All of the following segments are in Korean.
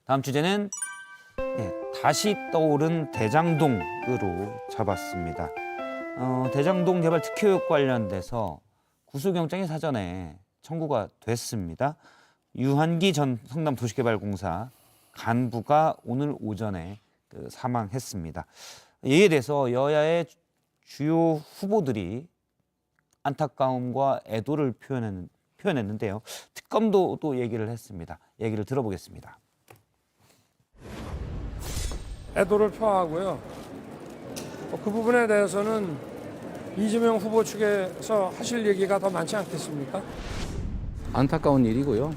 다음 주제는 다시 떠오른 대장동으로 잡았습니다. 대장동 개발 특효역 관련돼서 구속영장이 사전에 청구가 됐습니다. 유한기 전 성남도시개발공사 간부가 오늘 오전에 사망했습니다. 이에 대해서 여야의 주요 후보들이 안타까움과 애도를 표현했는데요. 특검도 또 얘기를 했습니다. 얘기를 들어보겠습니다. 애도를 표하고요. 그 부분에 대해서는 이재명 후보 측에서 하실 얘기가 더 많지 않겠습니까? 안타까운 일이고요.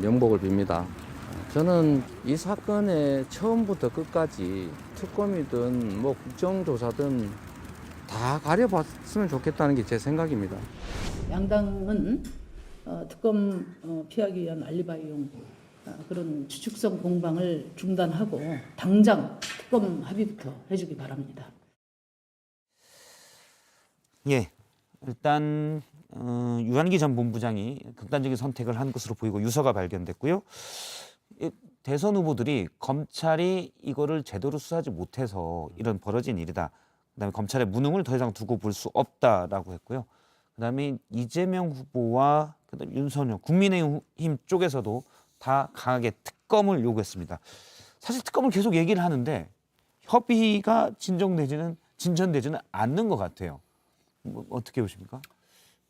명복을 빕니다. 저는 이 사건의 처음부터 끝까지 특검이든 뭐 국정조사든 다 가려봤으면 좋겠다는 게 제 생각입니다. 양당은 특검 피하기 위한 알리바이용 그런 추측성 공방을 중단하고 당장 특검 합의부터 해주기 바랍니다. 일단 유한기 전 본부장이 극단적인 선택을 한 것으로 보이고 유서가 발견됐고요. 대선 후보들이 검찰이 이거를 제대로 수사하지 못해서 이런 벌어진 일이다. 그다음에 검찰의 무능을 더 이상 두고 볼 수 없다라고 했고요. 그다음에 이재명 후보와 그다음 윤석열 국민의힘 쪽에서도 다 강하게 특검을 요구했습니다. 사실 특검을 계속 얘기를 하는데 협의가 진전되지는 않는 것 같아요. 어떻게 보십니까?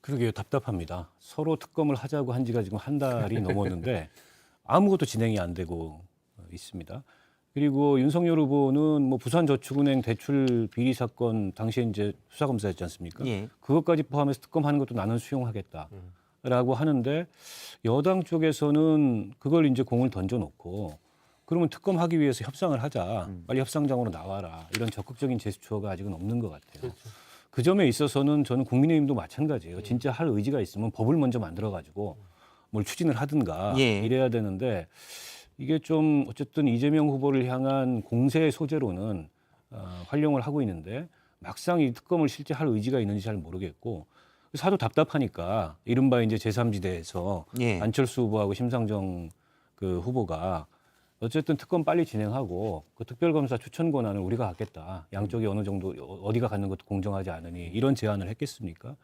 그러게요. 답답합니다. 서로 특검을 하자고 한 지가 지금 한 달이 넘었는데 아무것도 진행이 안 되고 있습니다. 그리고 윤석열 후보는 뭐 부산저축은행 대출 비리 사건 당시에 이제 수사검사였지 않습니까? 예. 그것까지 포함해서 특검하는 것도 나는 수용하겠다라고 하는데 여당 쪽에서는 그걸 이제 공을 던져놓고 그러면 특검하기 위해서 협상을 하자. 빨리 협상장으로 나와라. 이런 적극적인 제스처가 아직은 없는 것 같아요. 그렇죠. 그 점에 있어서는 저는 국민의힘도 마찬가지예요. 진짜 할 의지가 있으면 법을 먼저 만들어가지고 뭘 추진을 하든가 이래야 되는데 이게 좀 어쨌든 이재명 후보를 향한 공세의 소재로는 활용을 하고 있는데 막상 이 특검을 실제 할 의지가 있는지 잘 모르겠고 사도 답답하니까 이른바 이제 제3지대에서 안철수 후보하고 심상정 그 후보가 어쨌든 특검 빨리 진행하고 그 특별검사 추천 권한을 우리가 갖겠다. 양쪽이 어느 정도 어디가 갖는 것도 공정하지 않으니 이런 제안을 했겠습니까?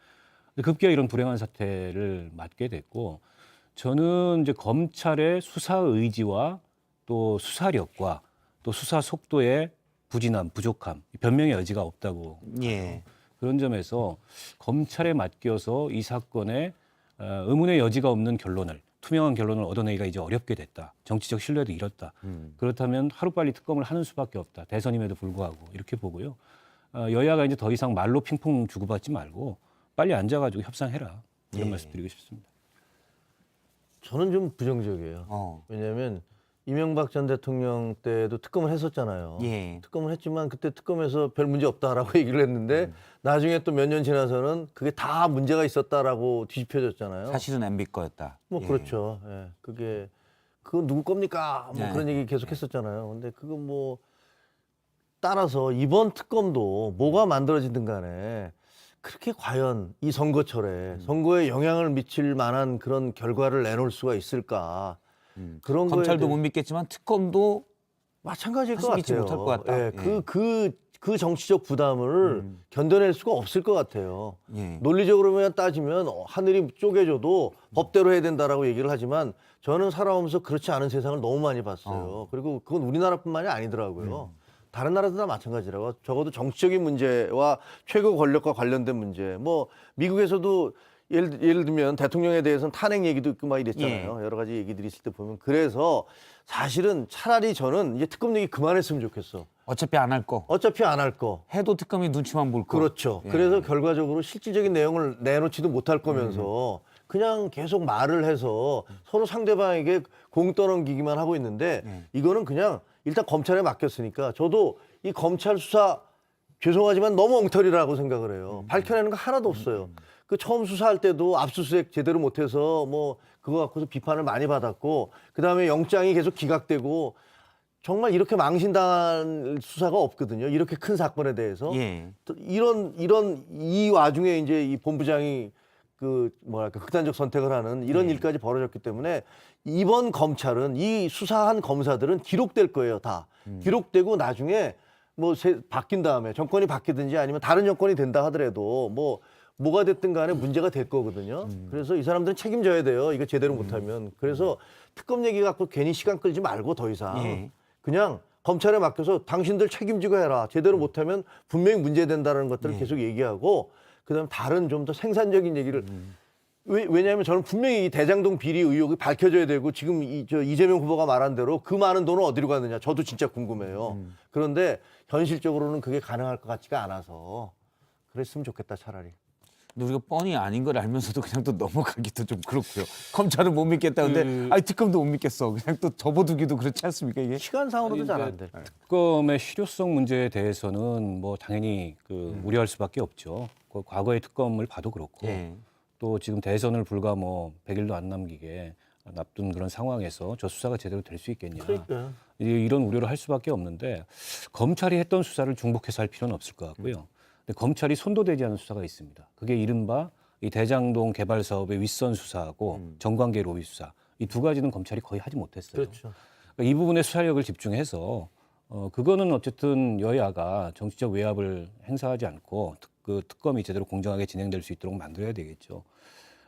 급기야 이런 불행한 사태를 맞게 됐고 저는 이제 검찰의 수사 의지와 또 수사력과 또 수사 속도의 부진함, 부족함, 변명의 여지가 없다고 그런 점에서 검찰에 맡겨서 이 사건에 의문의 여지가 없는 결론을 투명한 결론을 얻어내기가 이제 어렵게 됐다. 정치적 신뢰도 잃었다. 그렇다면 하루빨리 특검을 하는 수밖에 없다. 대선임에도 불구하고 이렇게 보고요. 여야가 이제 더 이상 말로 핑퐁 주고받지 말고 빨리 앉아가지고 협상해라. 이런 말씀 드리고 싶습니다. 저는 좀 부정적이에요. 왜냐하면 이명박 전 대통령 때도 특검을 했었잖아요. 특검을 했지만 그때 특검에서 별 문제 없다라고 얘기를 했는데 나중에 또 몇 년 지나서는 그게 다 문제가 있었다라고 뒤집혀졌잖아요. 사실은 MB 거였다. 뭐 그렇죠. 예. 그건 누구 겁니까? 뭐 그런 얘기 계속 했었잖아요. 근데 그거 뭐 따라서 이번 특검도 뭐가 만들어지든 간에 그렇게 과연 이 선거철에 선거에 영향을 미칠 만한 그런 결과를 내놓을 수가 있을까? 그런 검찰도 못 믿겠지만 특검도 마찬가지일 것 믿지 같아요. 못할 것 같다. 예, 그 정치적 부담을 견뎌낼 수가 없을 것 같아요. 논리적으로만 따지면 하늘이 쪼개져도 법대로 해야 된다라고 얘기를 하지만 저는 살아오면서 그렇지 않은 세상을 너무 많이 봤어요. 그리고 그건 우리나라뿐만이 아니더라고요. 다른 나라도 다 마찬가지라고. 적어도 정치적인 문제와 최고 권력과 관련된 문제. 뭐 미국에서도 예를 들면 대통령에 대해서는 탄핵 얘기도 있고 막 이랬잖아요. 여러 가지 얘기들이 있을 때 보면. 그래서 사실은 차라리 저는 이제 특검 얘기 그만했으면 좋겠어. 어차피 안 할 거. 어차피 안 할 거. 해도 특검이 눈치만 볼 거. 그렇죠. 그래서 결과적으로 실질적인 내용을 내놓지도 못할 거면서 그냥 계속 말을 해서 서로 상대방에게 공 떠넘기기만 하고 있는데 이거는 그냥 일단 검찰에 맡겼으니까 저도 이 검찰 수사 죄송하지만 너무 엉터리라고 생각을 해요. 밝혀내는 거 하나도 없어요. 그 처음 수사할 때도 압수수색 제대로 못해서 뭐 그거 갖고서 비판을 많이 받았고 그다음에 영장이 계속 기각되고 정말 이렇게 망신당한 수사가 없거든요. 이렇게 큰 사건에 대해서. 이 와중에 이제 이 본부장이 그 뭐랄까 극단적 선택을 하는 이런 일까지 벌어졌기 때문에 이번 검찰은 이 수사한 검사들은 기록될 거예요, 다. 기록되고 나중에 뭐 바뀐 다음에 정권이 바뀌든지 아니면 다른 정권이 된다 하더라도 뭐가 됐든 간에 문제가 될 거거든요. 그래서 이 사람들은 책임져야 돼요. 이거 제대로 못하면. 그래서 특검 얘기 갖고 괜히 시간 끌지 말고 더 이상 예. 그냥 검찰에 맡겨서 당신들 책임지고 해라. 제대로 못하면 분명히 문제된다는 것들을 계속 얘기하고 그다음 다른 좀 더 생산적인 얘기를 왜냐하면 저는 분명히 이 대장동 비리 의혹이 밝혀져야 되고 지금 이재명 후보가 말한 대로 그 많은 돈은 어디로 갔느냐 저도 진짜 궁금해요. 그런데 현실적으로는 그게 가능할 것 같지가 않아서 그랬으면 좋겠다 차라리. 근데 우리가 뻔히 아닌 걸 알면서도 그냥 또 넘어가기도 좀 그렇고요. 검찰은 못 믿겠다는데 아니 특검도 못 믿겠어. 그냥 또 접어두기도 그렇지 않습니까 이게? 시간상으로도 잘 안 돼. 특검의 실효성 문제에 대해서는 뭐 당연히 그 우려할 수밖에 없죠. 그 과거의 특검을 봐도 그렇고 예. 또 지금 대선을 불과 뭐 100일도 안 남기게 앞둔 그런 상황에서 저 수사가 제대로 될 수 있겠냐. 그러니까. 이런 우려를 할 수밖에 없는데 검찰이 했던 수사를 중복해서 할 필요는 없을 것 같고요. 근데 검찰이 손도 대지 않은 수사가 있습니다. 그게 이른바 이 대장동 개발 사업의 윗선 수사하고 정관계 로비 수사 이 두 가지는 검찰이 거의 하지 못했어요. 그렇죠. 그러니까 이 부분에 수사력을 집중해서 그거는 어쨌든 여야가 정치적 외압을 행사하지 않고 그 특검이 제대로 공정하게 진행될 수 있도록 만들어야 되겠죠.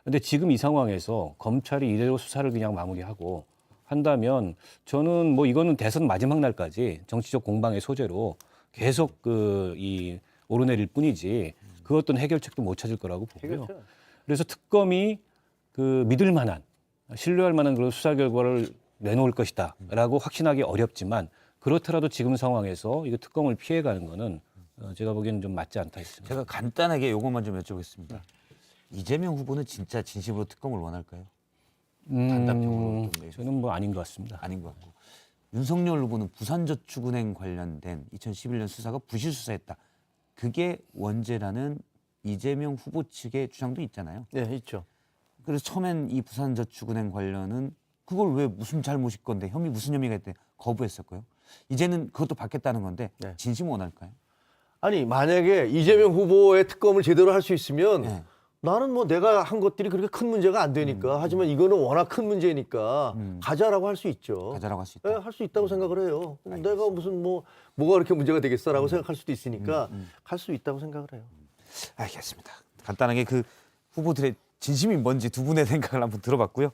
근데 지금 이 상황에서 검찰이 이대로 수사를 그냥 마무리하고 한다면 저는 뭐 이거는 대선 마지막 날까지 정치적 공방의 소재로 계속 이 오르내릴 뿐이지 그 어떤 해결책도 못 찾을 거라고 보고요. 그래서 특검이 그 믿을 만한 신뢰할 만한 그런 수사 결과를 내놓을 것이다라고 확신하기 어렵지만 그렇더라도 지금 상황에서 이거 특검을 피해가는 거는 제가 보기에는 좀 맞지 않다 했습니다. 제가 간단하게 요것만 좀 여쭤보겠습니다. 이재명 후보는 진짜 진심으로 특검을 원할까요? 단답형으로 좀 저는 뭐 아닌 것 같습니다. 아닌 것 같고 윤석열 후보는 부산저축은행 관련된 2011년 수사가 부실 수사였다. 그게 원죄라는 이재명 후보 측의 주장도 있잖아요. 네, 있죠. 그래서 처음엔 이 부산저축은행 관련은 그걸 왜 무슨 잘못일 건데 무슨 혐의가 있대 거부했었고요. 이제는 그것도 받겠다는 건데 네. 진심 원할까요? 아니 만약에 이재명 후보의 특검을 제대로 할 수 있으면 네. 나는 뭐 내가 한 것들이 그렇게 큰 문제가 안 되니까 하지만 이거는 워낙 큰 문제니까 가자라고 할 수 있죠. 가자라고 할 수 있다. 네, 할 수 있다고 생각을 해요. 내가 무슨 뭐가 그렇게 문제가 되겠어라고 생각할 수도 있으니까 할 수 있다고 생각을 해요. 알겠습니다. 간단하게 그 후보들의 진심이 뭔지 두 분의 생각을 한번 들어봤고요.